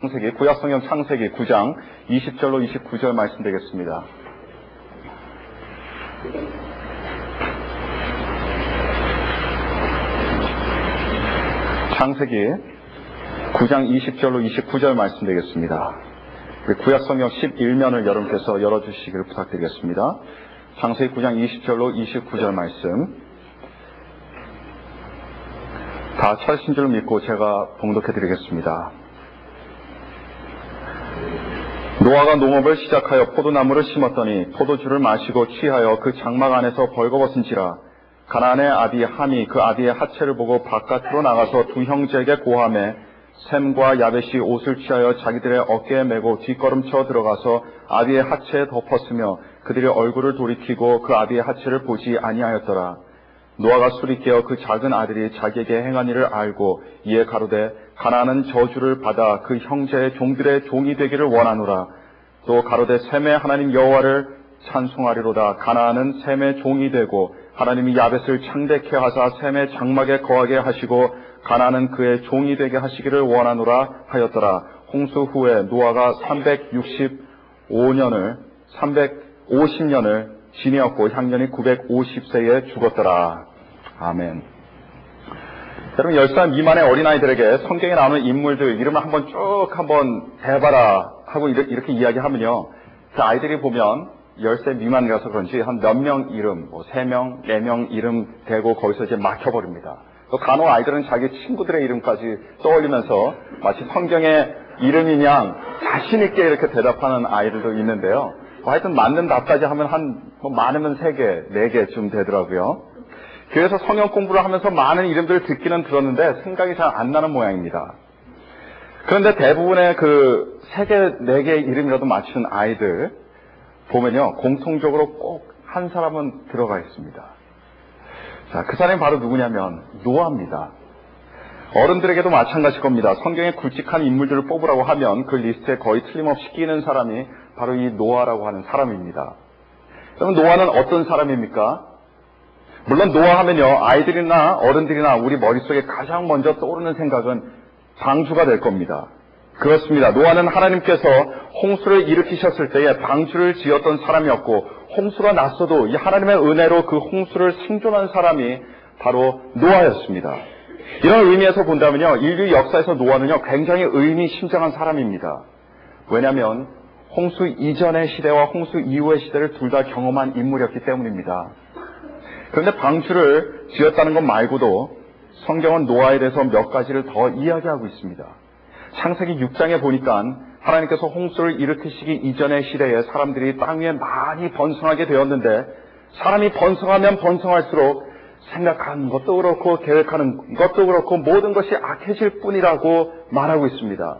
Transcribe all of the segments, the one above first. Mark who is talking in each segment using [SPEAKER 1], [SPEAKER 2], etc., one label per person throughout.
[SPEAKER 1] 창세기, 구약성경 창세기 9장 20절로 29절 말씀 되겠습니다. 창세기 9장 20절로 29절 말씀 되겠습니다. 구약성경 11면을 여러분께서 열어주시기를 부탁드리겠습니다. 창세기 9장 20절로 29절 말씀 다 찾으신 줄 믿고 제가 봉독해드리겠습니다. 노아가 농업을 시작하여 포도나무를 심었더니 포도주를 마시고 취하여 그 장막 안에서 벌거벗은지라. 가나안의 아비 함이 그 아비의 하체를 보고 바깥으로 나가서 두 형제에게 고하매 셈과 야벳이 옷을 취하여 자기들의 어깨에 메고 뒷걸음쳐 들어가서 아비의 하체에 덮었으며 그들이 얼굴을 돌이키고 그 아비의 하체를 보지 아니하였더라. 노아가 술이 깨어 그 작은 아들이 자기에게 행한 일을 알고 이에 가로되 가나안은 저주를 받아 그 형제의 종들의 종이 되기를 원하노라. 또 가로되 셈의 하나님 여호와를 찬송하리로다. 가나안은 셈의 종이 되고 하나님이 야벳을 창대케 하사 셈의 장막에 거하게 하시고 가나안은 그의 종이 되게 하시기를 원하노라 하였더라. 홍수 후에 노아가 350년을 지내었고 향년이 950세에 죽었더라. 아멘. 여러분 10살 미만의 어린아이들에게 성경에 나오는 인물들 이름을 한번 대봐라 하고 이렇게 이야기하면요, 그 아이들이 보면 10살 미만이라서 그런지 한 몇 명 이름, 3명, 4명 이름 대고 거기서 이제 막혀버립니다. 또 간혹 아이들은 자기 친구들의 이름까지 떠올리면서 마치 성경의 이름인 양 자신있게 이렇게 대답하는 아이들도 있는데요. 하여튼 맞는 답까지 하면 많으면 3개, 4개쯤 되더라고요. 교회에서 성경 공부를 하면서 많은 이름들을 듣기는 들었는데 생각이 잘 안 나는 모양입니다. 그런데 대부분의 그 3개, 4개의 이름이라도 맞춘 아이들 보면요, 공통적으로 꼭 한 사람은 들어가 있습니다. 자, 그 사람이 바로 누구냐면 노아입니다. 어른들에게도 마찬가지일 겁니다. 성경에 굵직한 인물들을 뽑으라고 하면 그 리스트에 거의 틀림없이 끼는 사람이 바로 이 노아라고 하는 사람입니다. 그럼 노아는 어떤 사람입니까? 물론 노아 하면요, 아이들이나 어른들이나 우리 머릿속에 가장 먼저 떠오르는 생각은 방주가 될 겁니다. 그렇습니다. 노아는 하나님께서 홍수를 일으키셨을 때에 방주를 지었던 사람이었고, 홍수가 났어도 이 하나님의 은혜로 그 홍수를 생존한 사람이 바로 노아였습니다. 이런 의미에서 본다면요, 인류 역사에서 노아는요, 굉장히 의미심장한 사람입니다. 왜냐하면 홍수 이전의 시대와 홍수 이후의 시대를 둘 다 경험한 인물이었기 때문입니다. 그런데 방주를 지었다는 것 말고도 성경은 노아에 대해서 몇 가지를 더 이야기하고 있습니다. 창세기 6장에 보니까 하나님께서 홍수를 일으키시기 이전의 시대에 사람들이 땅 위에 많이 번성하게 되었는데, 사람이 번성하면 번성할수록 생각하는 것도 그렇고 계획하는 것도 그렇고 모든 것이 악해질 뿐이라고 말하고 있습니다.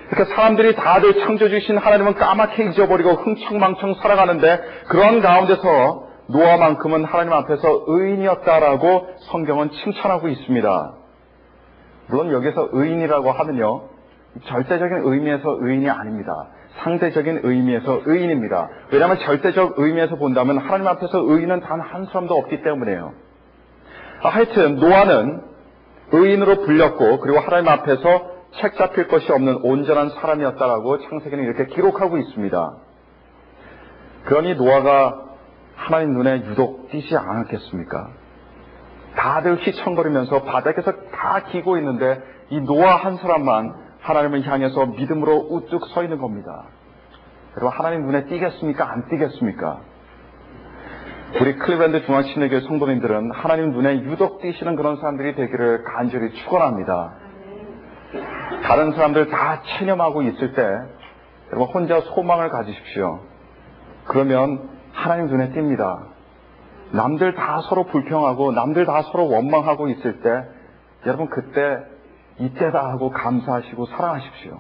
[SPEAKER 1] 그러니까 사람들이 다들 창조주신 하나님은 까맣게 잊어버리고 흥청망청 살아가는데, 그런 가운데서 노아만큼은 하나님 앞에서 의인이었다라고 성경은 칭찬하고 있습니다. 물론 여기서 의인이라고 하면요, 절대적인 의미에서 의인이 아닙니다. 상대적인 의미에서 의인입니다. 왜냐하면 절대적 의미에서 본다면 하나님 앞에서 의인은 단 한 사람도 없기 때문에요. 하여튼 노아는 의인으로 불렸고, 그리고 하나님 앞에서 책 잡힐 것이 없는 온전한 사람이었다라고 창세기는 이렇게 기록하고 있습니다. 그러니 노아가 하나님 눈에 유독 띄지 않았겠습니까? 다들 휘청거리면서 바닥에서 다 기고 있는데 이 노아 한 사람만 하나님을 향해서 믿음으로 우뚝 서 있는 겁니다. 여러분, 하나님 눈에 띄겠습니까? 안 띄겠습니까? 우리 클리브랜드 중앙침례교회 성도님들은 하나님 눈에 유독 띄시는 그런 사람들이 되기를 간절히 축원합니다. 다른 사람들 다 체념하고 있을 때 여러분 혼자 소망을 가지십시오. 그러면 하나님 눈에 띕니다. 남들 다 서로 불평하고 남들 다 서로 원망하고 있을 때 여러분 그때 이때다 하고 감사하시고 사랑하십시오.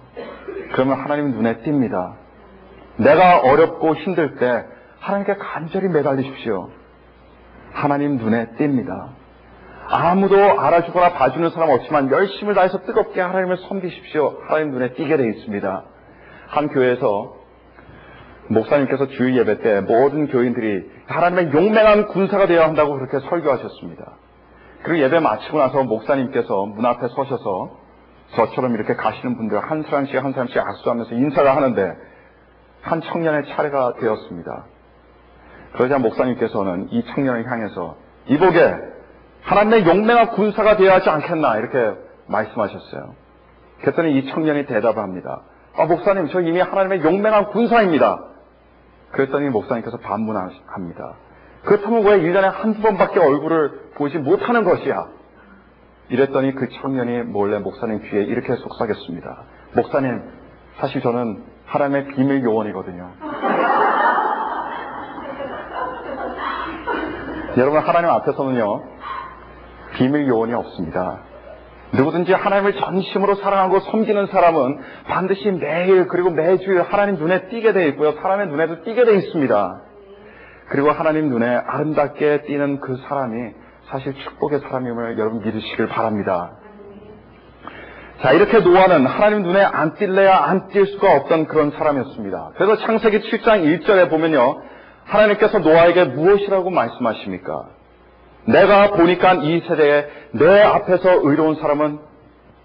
[SPEAKER 1] 그러면 하나님 눈에 띕니다. 내가 어렵고 힘들 때 하나님께 간절히 매달리십시오. 하나님 눈에 띕니다. 아무도 알아주거나 봐주는 사람 없지만 열심을 다해서 뜨겁게 하나님을 섬기십시오. 하나님 눈에 띄게 되어 있습니다. 한 교회에서 목사님께서 주일 예배 때 모든 교인들이 하나님의 용맹한 군사가 되어야 한다고 그렇게 설교하셨습니다. 그리고 예배 마치고 나서 목사님께서 문 앞에 서셔서 저처럼 이렇게 가시는 분들 한 사람씩 한 사람씩 악수하면서 인사를 하는데 한 청년의 차례가 되었습니다. 그러자 목사님께서는 이 청년을 향해서 이보게 하나님의 용맹한 군사가 되어야 하지 않겠나 이렇게 말씀하셨어요. 그랬더니 이 청년이 대답을 합니다. 목사님, 저 이미 하나님의 용맹한 군사입니다. 그랬더니 목사님께서 반문합니다. 그렇다면 왜 1년에 한두 번밖에 얼굴을 보지 못하는 것이야? 이랬더니 그 청년이 몰래 목사님 귀에 이렇게 속삭였습니다. 목사님, 사실 저는 하나님의 비밀 요원이거든요. 여러분, 하나님 앞에서는요, 비밀 요원이 없습니다. 누구든지 하나님을 전심으로 사랑하고 섬기는 사람은 반드시 매일 그리고 매주일 하나님 눈에 띄게 되어 있고요. 사람의 눈에도 띄게 되어 있습니다. 그리고 하나님 눈에 아름답게 띄는 그 사람이 사실 축복의 사람임을 여러분 믿으시길 바랍니다. 자, 이렇게 노아는 하나님 눈에 안 띌래야 안 띌 수가 없던 그런 사람이었습니다. 그래서 창세기 7장 1절에 보면요, 하나님께서 노아에게 무엇이라고 말씀하십니까? 내가 보니까 이 세대에 내 앞에서 의로운 사람은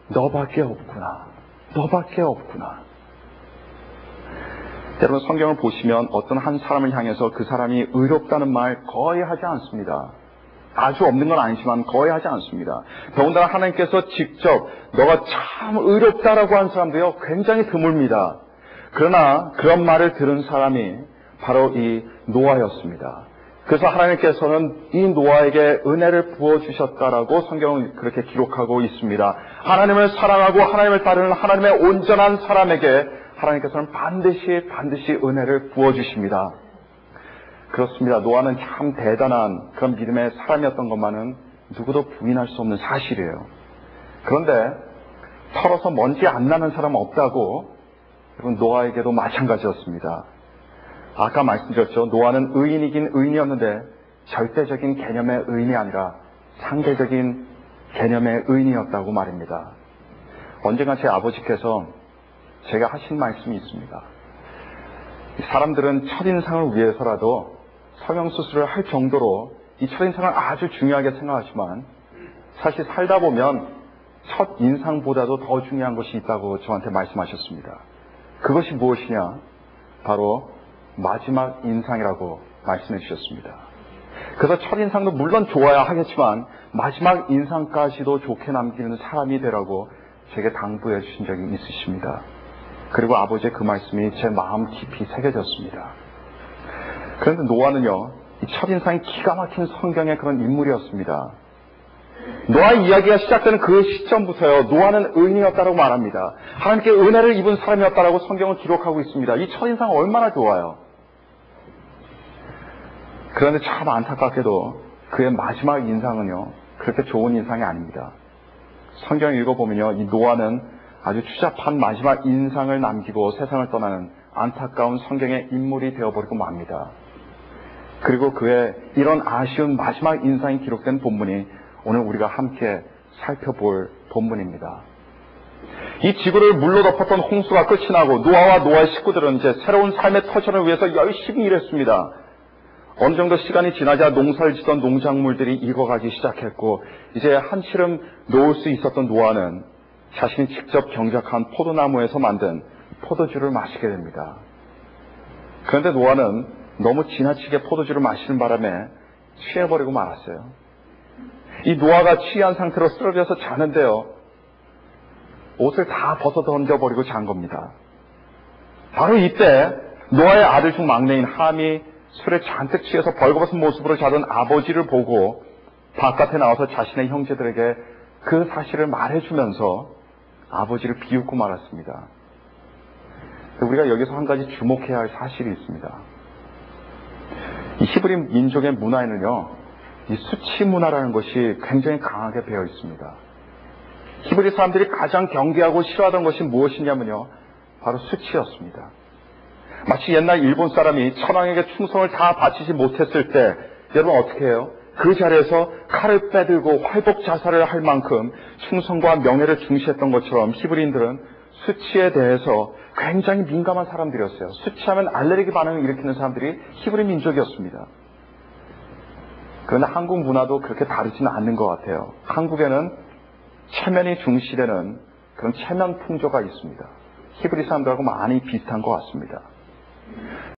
[SPEAKER 1] 너밖에 없구나. 너밖에 없구나. 여러분, 성경을 보시면 어떤 한 사람을 향해서 그 사람이 의롭다는 말 거의 하지 않습니다. 아주 없는 건 아니지만 거의 하지 않습니다. 더군다나 하나님께서 직접 너가 참 의롭다라고 한 사람도요, 굉장히 드뭅니다. 그러나 그런 말을 들은 사람이 바로 이 노아였습니다. 그래서 하나님께서는 이 노아에게 은혜를 부어주셨다라고 성경은 그렇게 기록하고 있습니다. 하나님을 사랑하고 하나님을 따르는 하나님의 온전한 사람에게 하나님께서는 반드시 은혜를 부어주십니다. 그렇습니다. 노아는 참 대단한 그런 믿음의 사람이었던 것만은 누구도 부인할 수 없는 사실이에요. 그런데 털어서 먼지 안 나는 사람 없다고 여러분, 노아에게도 마찬가지였습니다. 아까 말씀드렸죠. 노아는 의인이긴 의인이었는데 절대적인 개념의 의인이 아니라 상대적인 개념의 의인이었다고 말입니다. 언젠가 제 아버지께서 제가 하신 말씀이 있습니다. 사람들은 첫인상을 위해서라도 성형수술을 할 정도로 이 첫인상을 아주 중요하게 생각하지만 사실 살다 보면 첫인상보다도 더 중요한 것이 있다고 저한테 말씀하셨습니다. 그것이 무엇이냐? 바로 마지막 인상이라고 말씀해 주셨습니다. 그래서 첫인상도 물론 좋아야 하겠지만 마지막 인상까지도 좋게 남기는 사람이 되라고 제게 당부해 주신 적이 있으십니다. 그리고 아버지의 그 말씀이 제 마음 깊이 새겨졌습니다. 그런데 노아는요, 이 첫인상이 기가 막힌 성경의 그런 인물이었습니다. 노아 이야기가 시작되는 그 시점부터요, 노아는 의인이었다고 말합니다. 하나님께 은혜를 입은 사람이었다고 성경을 기록하고 있습니다. 이 첫인상 얼마나 좋아요. 그런데 참 안타깝게도 그의 마지막 인상은요, 그렇게 좋은 인상이 아닙니다. 성경을 읽어보면요, 이 노아는 아주 추잡한 마지막 인상을 남기고 세상을 떠나는 안타까운 성경의 인물이 되어버리고 맙니다. 그리고 그의 이런 아쉬운 마지막 인상이 기록된 본문이 오늘 우리가 함께 살펴볼 본문입니다. 이 지구를 물로 덮었던 홍수가 끝이 나고 노아와 노아의 식구들은 이제 새로운 삶의 터전을 위해서 열심히 일했습니다. 어느 정도 시간이 지나자 농사를 짓던 농작물들이 익어가기 시작했고 이제 한시름 놓을 수 있었던 노아는 자신이 직접 경작한 포도나무에서 만든 포도주를 마시게 됩니다. 그런데 노아는 너무 지나치게 포도주를 마시는 바람에 취해버리고 말았어요. 이 노아가 취한 상태로 쓰러져서 자는데요, 옷을 다 벗어 던져버리고 잔 겁니다. 바로 이때 노아의 아들 중 막내인 함이 술에 잔뜩 취해서 벌거벗은 모습으로 자던 아버지를 보고 바깥에 나와서 자신의 형제들에게 그 사실을 말해주면서 아버지를 비웃고 말았습니다. 우리가 여기서 한 가지 주목해야 할 사실이 있습니다. 이 히브리 민족의 문화에는요, 이 수치 문화라는 것이 굉장히 강하게 배어 있습니다. 히브리 사람들이 가장 경계하고 싫어하던 것이 무엇이냐면요, 바로 수치였습니다. 마치 옛날 일본 사람이 천황에게 충성을 다 바치지 못했을 때 여러분 어떻게 해요? 그 자리에서 칼을 빼들고 활복 자살을 할 만큼 충성과 명예를 중시했던 것처럼 히브리인들은 수치에 대해서 굉장히 민감한 사람들이었어요. 수치하면 알레르기 반응을 일으키는 사람들이 히브리 민족이었습니다. 그런데 한국 문화도 그렇게 다르지는 않는 것 같아요. 한국에는 체면이 중시되는 그런 체면 풍조가 있습니다. 히브리 사람들하고 많이 비슷한 것 같습니다.